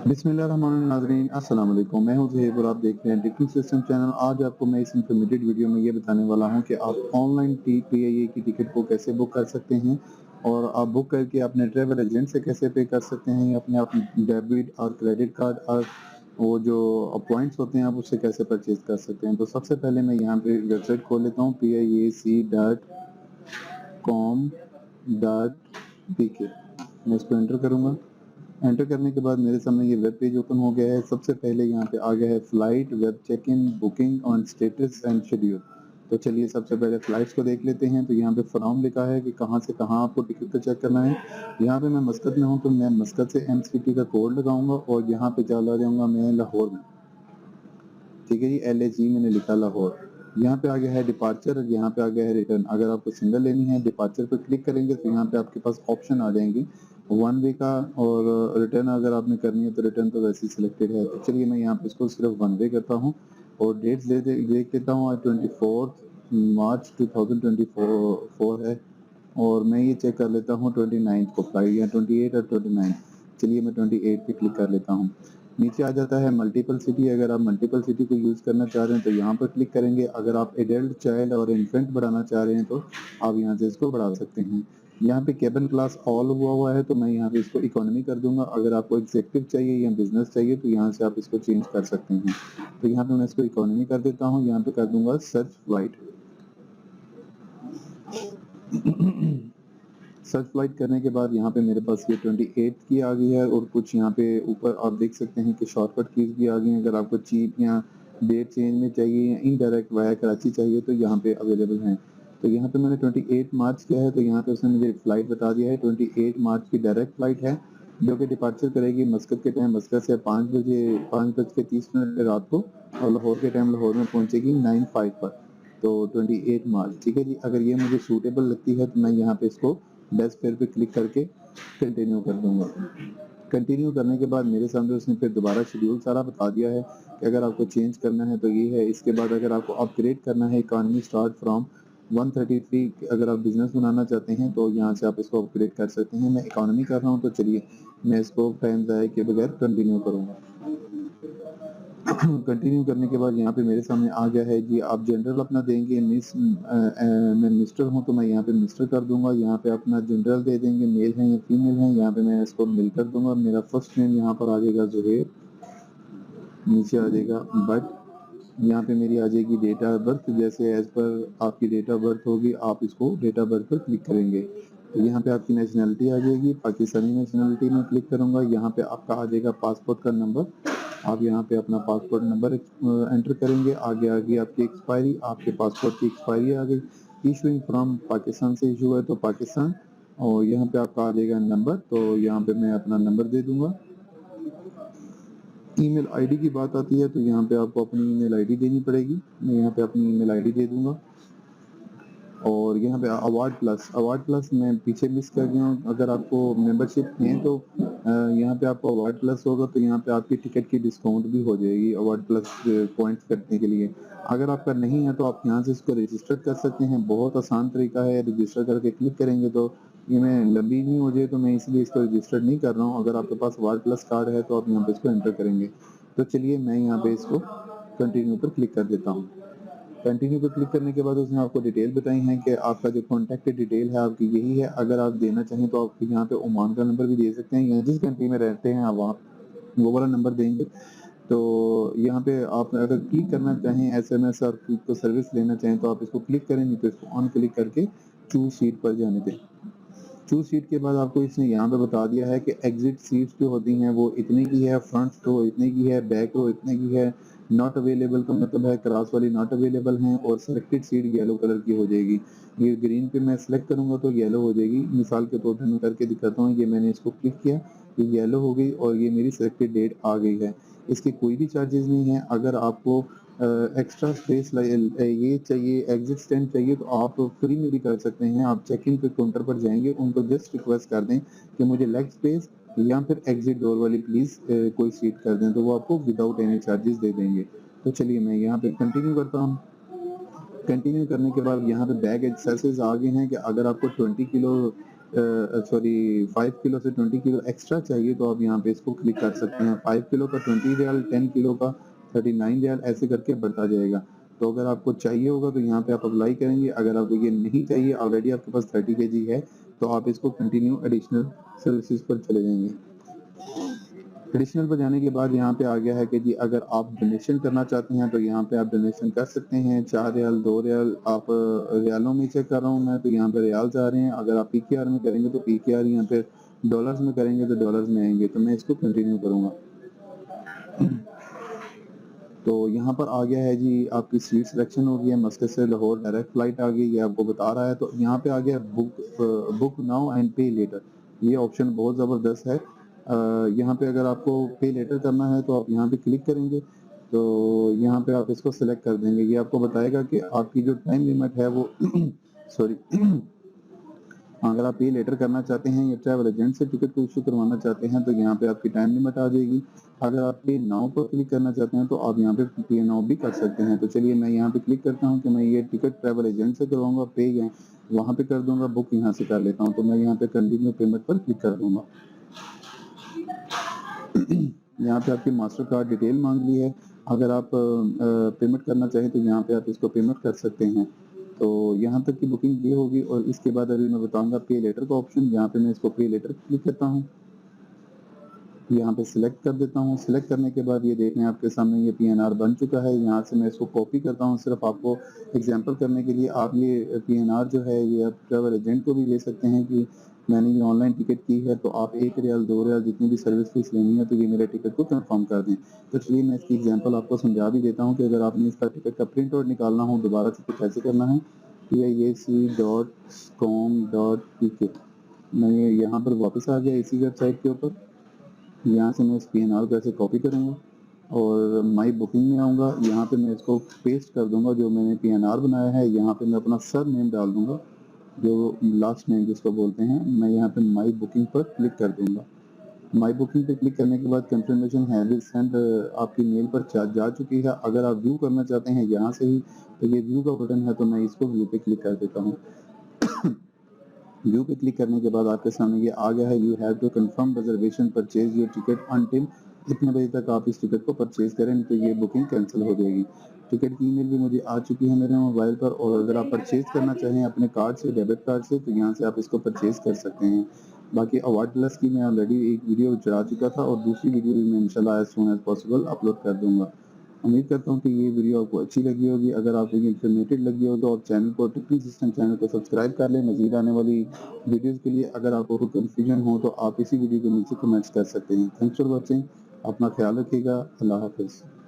बिस्मिल्लाहिर्रहमानिर्रहीम अस्सलाम वालेकुम। मैं हूं ज़ुहैब और आप देख रहे हैं टिकटिंग सिस्टम चैनल। आज आपको मैं इस इन्फॉर्मेटिव वीडियो में ये बताने वाला हूं कि आप ऑनलाइन पीआईए की टिकट को कैसे बुक कर सकते हैं और आप बुक करके अपने ट्रैवल एजेंट से कैसे पे कर सकते हैं। अपने अपने डेबिट और क्रेडिट कार्ड और वो जो पॉइंट्स होते हैं आप उससे कैसे परचेज कर सकते हैं। तो सबसे पहले मैं यहाँ पे वेबसाइट खोल लेता हूँ PIAC.com.pk। मैं इसको एंटर करूँगा। एंटर करने के बाद मेरे सामने ये वेब पेज ओपन हो गया है। सबसे पहले यहाँ पे आ गया है flight, web check in, booking on status and schedule. तो चलिए सबसे पहले फ्लाइट्स को देख लेते हैं। तो यहाँ पे फ्रॉम लिखा है कि कहाँ से कहाँ आपको टिकट को चेक करना है। यहाँ पे मैं मस्कत में हूँ तो मैं मस्कत से एमसीटी का कोड लगाऊंगा और यहाँ पे चला जाऊंगा मैं लाहौर में। ठीक है जी, LAG मैंने लिखा लाहौर। यहाँ पे आ गया है डिपार्चर और यहाँ पे आ गया है रिटर्न। अगर आपको सिंगल लेनी है डिपार्चर पर क्लिक करेंगे तो यहाँ पे आपके पास ऑप्शन आ जाएंगे वन वे का, और रिटर्न अगर आपने करनी है तो रिटर्न तो वैसे ही सिलेक्टेड है। तो चलिए मैं यहाँ पे इसको सिर्फ वन वे करता हूँ और डेट्स देख लेता हूँ। आज 24 मार्च 2024 है और मैं ये चेक कर लेता हूँ 29 को फ्लाइट, या 28 और 29। चलिए मैं 28 पे क्लिक कर लेता हूँ। नीचे आ जाता है मल्टीपल सिटी। अगर आप मल्टीपल सिटी को यूज़ करना चाह रहे हैं तो यहाँ पर क्लिक करेंगे। अगर आप एडल्ट, चाइल्ड और इन्फेंट बढ़ाना चाह रहे हैं तो आप यहाँ से इसको बढ़ा सकते हैं। यहाँ पे केबिन क्लास ऑल हुआ है तो मैं यहाँ पे इसको इकोनॉमी कर दूंगा। अगर आपको एग्जेक्टिव चाहिए या बिजनेस चाहिए तो यहाँ से आप इसको चेंज कर सकते हैं। तो यहाँ पे मैं इसको इकोनॉमी कर देता हूँ। यहाँ पे कर दूंगा सर्च फ्लाइट। सर्च फ्लाइट करने के बाद यहाँ पे मेरे पास ये 28 की आ गई है और कुछ यहाँ पे ऊपर आप देख सकते हैं कि शॉर्टकट कीज भी आ गई हैं। अगर आपको चीप या डेट चेंज में चाहिए या इनडायरेक्ट वाया कराची चाहिए तो यहाँ पे अवेलेबल हैं। तो यहाँ पे मैंने 28 मार्च किया है तो यहाँ पे उसने मुझे फ्लाइट बता दिया है। 28 मार्च की डायरेक्ट फ्लाइट है जो कि डिपार्चर करेगी मस्कत के टाइम, मस्कत से 5 बज के 30 मिनट पे रात को, और लाहौर के टाइम लाहौर में पहुंचेगी 9:05 पर। तो 28 मार्च ठीक है जी। अगर ये मुझे सूटेबल लगती है तो मैं यहाँ पे इसको बेस्ट फेयर पे क्लिक करके कंटिन्यू कर दूंगा। कंटिन्यू करने के बाद मेरे सामने उसने फिर दोबारा शेड्यूल सारा बता दिया है कि अगर आपको चेंज करना है तो ये है। इसके बाद अगर आपको अपग्रेड करना है इकॉनमी स्टार्ट फ्रॉम 133, अगर आप बिजनेस बनाना चाहते हैं तो यहाँ से आप इसको अपग्रेड कर सकते हैं। मैं इकॉनमी कर रहा हूँ तो चलिए मैं इसको टाइम ज़ाया के बगैर कंटिन्यू करूँगा। कंटिन्यू करने के बाद यहाँ पे मेरे सामने आ गया है जी आप जनरल अपना देंगे। मैं मिस्टर हूँ तो मैं यहाँ पे मिस्टर कर दूंगा। यहाँ पे अपना जनरल दे देंगे, मेल है या फीमेल है। यहाँ पे मैं इसको मेल कर दूंगा। मेरा फर्स्ट नेम यहाँ पर आ जाएगा ज़ुहैर, नीचे आ जाएगा बट, यहाँ पे मेरी आ जाएगी डेट ऑफ बर्थ। जैसे एज पर आपकी डेट ऑफ बर्थ होगी आप इसको डेट ऑफ बर्थ पर क्लिक करेंगे तो यहाँ पे आपकी नेशनलिटी आ जाएगी, पाकिस्तानी नेशनलिटी में क्लिक करूँगा। यहाँ पे आपका आ जाएगा पासपोर्ट का नंबर। आप यहाँ पे अपना पासपोर्ट नंबर एंटर करेंगे। आगे आ गई आपकी एक्सपायरी, आपके पासपोर्ट की एक्सपायरी आ गई। इशूइंग फ्रॉम पाकिस्तान से इशू है तो पाकिस्तान, और यहाँ पे आपका आ जाएगा नंबर। तो यहाँ पे मैं अपना नंबर दे दूंगा। ईमेल आईडी की बात आती है तो यहाँ पे आपको अपनी ईमेल आईडी देनी पड़ेगी। मैं यहाँ पे अपनी ईमेल आईडी दे दूंगा। और यहाँ पे अवार्ड प्लस मैं पीछे मिस कर गया हूँ। अगर आपको मेंबरशिप है तो यहाँ पे आपको अवार्ड प्लस होगा तो यहाँ पे आपकी टिकट की डिस्काउंट भी हो जाएगी अवार्ड प्लस पॉइंट्स करने के लिए। अगर आपका नहीं है तो आप यहाँ से इसको रजिस्टर कर सकते हैं। बहुत आसान तरीका है। रजिस्टर करके क्लिक करेंगे तो ये मैं लंबी नहीं हो जाए तो मैं इसलिए इसको रजिस्टर नहीं कर रहा हूँ। अगर आपके पास अवार्ड प्लस कार्ड है तो आप यहाँ पे इसको एंटर करेंगे। तो चलिए मैं यहाँ पे इसको कंटिन्यू पर क्लिक कर देता हूँ। कंटिन्यू पे क्लिक करने के बाद उसने आपको डिटेल बताई है कि आपका जो कॉन्टैक्ट डिटेल है आपकी यही है। अगर आप देना चाहें तो आप यहाँ पे ओमान का नंबर भी दे सकते हैं, या जिस कंट्री में रहते हैं आप वहाँ वो वाला नंबर देंगे। तो यहाँ पे आप अगर क्लिक करना चाहें SMS और को सर्विस लेना चाहें तो आप इसको क्लिक करें, नहीं तो इसको ऑन क्लिक करके चूज सीट पर जाने दें। चूज सीट के बाद आपको इसने यहाँ पे बता दिया है कि एग्जिट सीट्स जो होती हैं वो इतने की है, फ्रंट रो इतने की है, बैक रो इतने की है। नॉट अवेलेबल का मतलब है क्रॉस वाली नॉट अवेलेबल हैं, और सेलेक्टेड सीट येलो कलर की हो जाएगी। ये ग्रीन पे मैं सेलेक्ट करूंगा तो येलो हो जाएगी। मिसाल के तौर पर मैं करके दिखाता हूँ। ये मैंने इसको क्लिक किया, ये येलो हो गई और ये मेरी सेलेक्टेड डेट आ गई है। इसके कोई भी चार्जेस नहीं है। अगर आपको एक्स्ट्रा स्पेस ये चाहिए, एग्जिट स्टैंड चाहिए तो आप फ्री में भी कर सकते हैं। आप चेक इन पे काउंटर पर जाएंगे, उनको जस्ट रिक्वेस्ट कर दें कि मुझे लेग स्पेस या फिर एग्जिट डोर वाली प्लीज कोई सीट कर दें, तो वो आपको विदाउट एनी चार्जेस दे देंगे। तो चलिए मैं यहाँ पे कंटिन्यू करता हूँ। कंटिन्यू करने के बाद यहाँ पे बैग एक्सरसाइज आ गए हैं कि अगर आपको 20 किलो सॉरी 5 किलो से 20 किलो एक्स्ट्रा चाहिए तो आप यहाँ पे इसको क्लिक कर सकते हैं। 5 किलो का 20 रियाल, 10 किलो का 39 रियाल, ऐसे करके बढ़ता जाएगा। तो अगर आपको चाहिए होगा तो यहाँ पे आप अप्लाई करेंगे, अगर आपको ये नहीं चाहिए, ऑलरेडी आपके पास 30 केजी है, तो आप इसको कंटिन्यू एडिशनल सर्विसेज पर चले जाएंगे। एडिशनल पर जाने के बाद यहाँ पे आ गया है कि जी अगर आप डोनेशन करना चाहते हैं तो यहाँ पे आप डोनेशन कर सकते हैं। 4 रियाल, 2 रियाल, आप रियालों में चेक कर रहा हूँ मैं, तो यहाँ पे रियाल जा रहे हैं। अगर आप पीकेआर में करेंगे तो पीकेआर, यहाँ पे डॉलर्स में करेंगे तो डॉलर्स में आएंगे। तो मैं इसको कंटिन्यू करूँगा। तो यहाँ पर आ गया है जी आपकी सीट सिलेक्शन हो गई है, मस्कत से लाहौर डायरेक्ट फ्लाइट आ गई, ये आपको बता रहा है। तो यहाँ पे आ गया बुक नाउ एंड पे लेटर, ये ऑप्शन बहुत ज़बरदस्त है। यहाँ पे अगर आपको पे लेटर करना है तो आप यहाँ पे क्लिक करेंगे, तो यहाँ पे आप इसको सिलेक्ट कर देंगे। ये आपको बताएगा कि आपकी जो टाइम लिमिट है वो सॉरी अगर आप पे लेटर करना चाहते हैं या ट्रैवल एजेंट से टिकट को इशू करवाना चाहते हैं तो यहाँ पे आपकी टाइम लिमिट आ जाएगी। अगर आप पे नाउ पर क्लिक करना चाहते हैं तो आप यहाँ पे पे नाउ भी कर सकते हैं। तो चलिए मैं यहाँ पे क्लिक करता हूँ कि मैं ये टिकट ट्रैवल एजेंट से करवाऊंगा, पे वहाँ पे कर दूंगा, बुक यहाँ से कर लेता हूँ। तो मैं यहाँ पे कंटिन्यू पेमेंट पर क्लिक कर दूंगा। यहाँ पे आपकी मास्टर कार्ड डिटेल मांग ली है। अगर आप पेमेंट करना चाहें तो यहाँ पे आप इसको पेमेंट कर सकते हैं। तो यहाँ तक की बुकिंग ये होगी और इसके बाद अभी मैं बताऊंगा पे लेटर का ऑप्शन। यहाँ पे मैं इसको पे लेटर क्लिक करता हूँ, यहाँ पे सिलेक्ट कर देता हूँ। सिलेक्ट करने के बाद ये देख लें आपके सामने ये पीएनआर बन चुका है। यहाँ से मैं इसको कॉपी करता हूँ सिर्फ आपको एग्जांपल करने के लिए। आप ये पीएनआर जो है ये आप ट्रैवल एजेंट को भी ले सकते हैं कि मैंने ये ऑनलाइन टिकट की है, तो आप 1 रियाल, 2 रियाल जितनी भी सर्विस फीस लेनी है तो ये मेरे टिकट को कंफर्म कर दें। तो चलिए मैं इसकी एग्जांपल आपको समझा भी देता हूँ कि अगर आपने इसका टिकट का प्रिंट आउट निकालना हो दोबारा से तो कैसे करना है। PIAC.com.pk, मैं यहाँ पर वापस आ गया इसी वेबसाइट के ऊपर। यहाँ से मैं इस पीएनआर को ऐसे कॉपी करूँगा और माई बुकिंग में आऊँगा। यहाँ पे मैं इसको पेस्ट कर दूँगा जो मैंने पीएनआर बनाया है। यहाँ पे मैं अपना सर नेम डाल दूँगा, जो लास्ट नेम जिसको बोलते हैं। मैं यहाँ पे माई बुकिंग पर क्लिक कर दूँगा। माई बुकिंग पे क्लिक करने के बाद कंफर्मेशन है विल सेंड आपकी मेल पर जा चुकी है। अगर आप व्यू करना चाहते हैं यहाँ से ही तो ये व्यू का बटन है, तो मैं इसको व्यू पे क्लिक कर देता हूँ। व्यू पे क्लिक करने के बाद आपके सामने ये आ गया है, you have to confirm reservation purchase your ticket until इतने बजे तक आप इस टिकट को परचेज करें, नहीं तो ये बुकिंग कैंसिल हो जाएगी। टिकट की ईमेल भी मुझे आ चुकी है मेरे मोबाइल पर, और अगर आप परचेज करना चाहें अपने कार्ड से, डेबिट कार्ड से, तो यहाँ से आप इसको परचेज कर सकते हैं। बाकी अवार्ड प्लस की मैं ऑलरेडी एक वीडियो चढ़ा चुका था और दूसरी वीडियो भी मैं इंशाल्लाह as soon as possible upload कर दूंगा। उम्मीद करता हूँ कि ये वीडियो आपको अच्छी लगी होगी। अगर आपको ये इन्फॉर्मेटिव लगी हो तो आप चैनल को, टिप्पी सिस्टम चैनल को सब्सक्राइब कर लें मज़ीद आने वाली वीडियोज़ के लिए। अगर आपको कोई कन्फ्यूजन हो तो आप इसी वीडियो के नीचे कमेंट्स कर सकते हैं। Thanks for watching. अपना ख्याल रखिएगा। अल्लाह हाफिज़।